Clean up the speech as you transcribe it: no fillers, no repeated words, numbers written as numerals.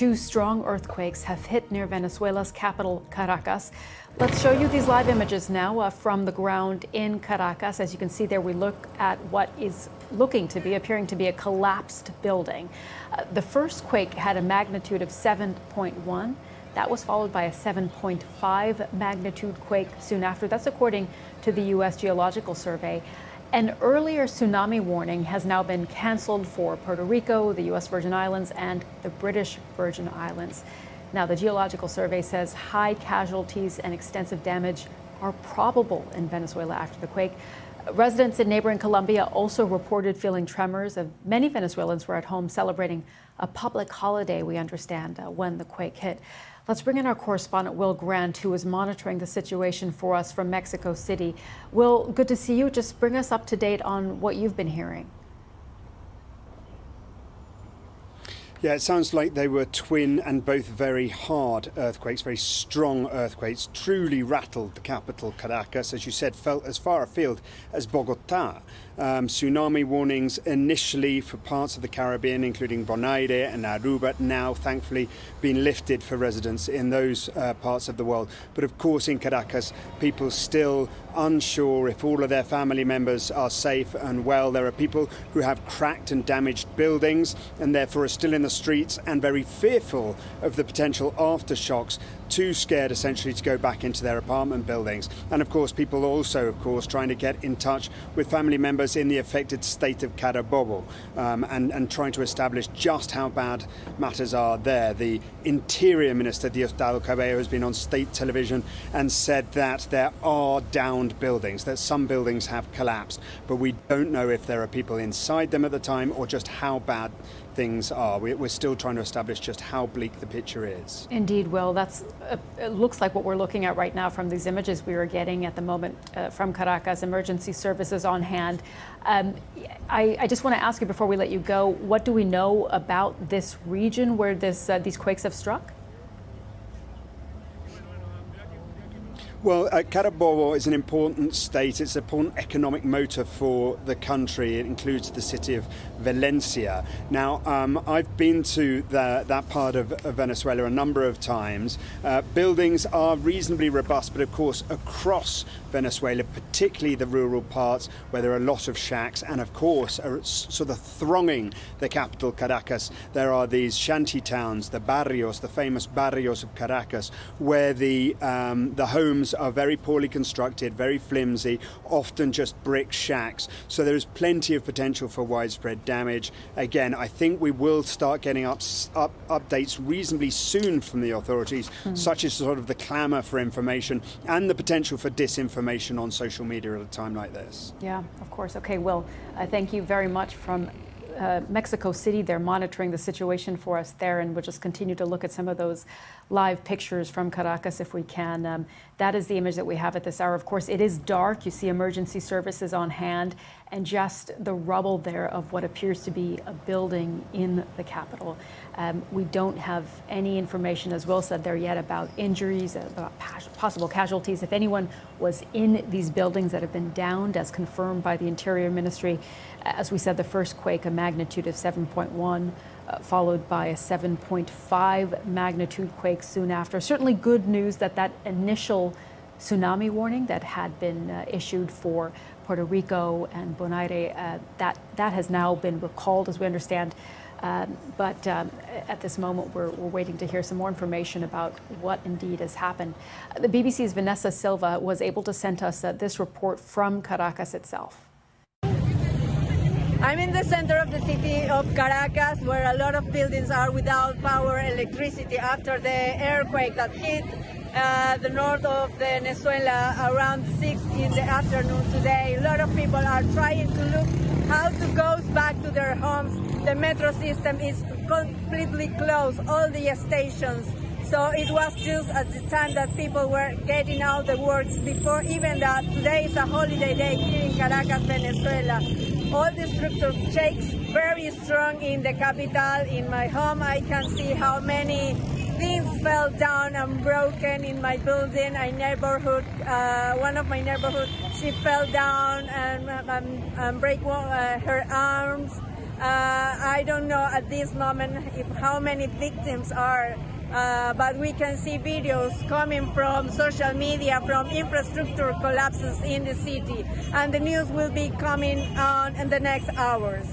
Two strong earthquakes have hit near Venezuela's capital, Caracas. Let's show you these live images now from the ground in Caracas. As you can see there, we look at what is appearing to be a collapsed building. The first quake had a magnitude of 7.1. That was followed by a 7.5 magnitude quake soon after. That's according to the US Geological Survey. An earlier tsunami warning has now been canceled for Puerto Rico, the US Virgin Islands, and the British Virgin Islands. Now, the Geological Survey says high casualties and extensive damage are probable in Venezuela after the quake. Residents in neighboring Colombia also reported feeling tremors. Many Venezuelans were at home celebrating a public holiday, we understand, when the quake hit. Let's bring in our correspondent, Will Grant, who is monitoring the situation for us from Mexico City. Will, good to see you. Just bring us up to date on what you've been hearing. Yeah, it sounds like they were twin and both very hard earthquakes, very strong earthquakes, truly rattled the capital, Caracas, as you said, felt as far afield as Bogota. Tsunami warnings initially for parts of the Caribbean, including Bonaire and Aruba, now thankfully been lifted for residents in those parts of the world. But of course, in Caracas, people still unsure if all of their family members are safe and well. There are people who have cracked and damaged buildings and therefore are still in the streets and very fearful of the potential aftershocks, too scared essentially to go back into their apartment buildings. And of course, people also, of course, trying to get in touch with family members in the affected state of Carabobo and trying to establish just how bad matters are there. The Interior Minister, Diosdado Cabello, has been on state television and said that there are downed buildings, that some buildings have collapsed, but we don't know if there are people inside them at the time or just how bad things are. We're still trying to establish just how bleak the picture is. Indeed, Will. It looks like what we're looking at right now from these images we are getting at the moment from Caracas. Emergency services on hand. I just want to ask you before we let you go, what do we know about this region where these quakes have struck? Well, Carabobo is an important state. It's an important economic motor for the country. It includes the city of Valencia. Now, I've been to that part of Venezuela a number of times. Buildings are reasonably robust, but of course, across Venezuela, particularly the rural parts where there are a lot of shacks and, of course, are sort of thronging the capital, Caracas, there are these shanty towns, the barrios, the famous barrios of Caracas, where the homes are very poorly constructed, very flimsy, often just brick shacks. So there is plenty of potential for widespread damage. Again, I think we will start getting updates reasonably soon from the authorities, such as sort of the clamour for information and the potential for disinformation on social media at a time like this. Yeah, of course. Okay, Will, thank you very much from Mexico City. They're monitoring the situation for us there, and we'll just continue to look at some of those live pictures from Caracas if we can. That is the image that we have at this hour. Of course, it is dark. You see emergency services on hand and just the rubble there of what appears to be a building in the capital. We don't have any information, as Will said there, yet about injuries, about possible casualties. If anyone was in these buildings that have been downed, as confirmed by the Interior Ministry, as we said, the first quake, a magnitude of 7.1, followed by a 7.5 magnitude quake soon after. Certainly good news that initial tsunami warning that had been issued for Puerto Rico and Bonaire, that has now been recalled, as we understand. But at this moment, we're waiting to hear some more information about what indeed has happened. The BBC's Vanessa Silva was able to send us this report from Caracas itself. I'm in the center of the city of Caracas, where a lot of buildings are without power, electricity after the earthquake that hit the north of Venezuela around 6 in the afternoon today. A lot of people are trying to look how to go back to their homes. The metro system is completely closed, all the stations. So it was just at the time that people were getting out the works before even that. Today is a holiday day here in Caracas, Venezuela. All the structure shakes very strong in the capital. In my home, I can see how many things fell down and broken in my building. One of my neighborhood, she fell down and break her arms. I don't know at this moment how many victims are, but we can see videos coming from social media, from infrastructure collapses in the city, and the news will be coming on in the next hours.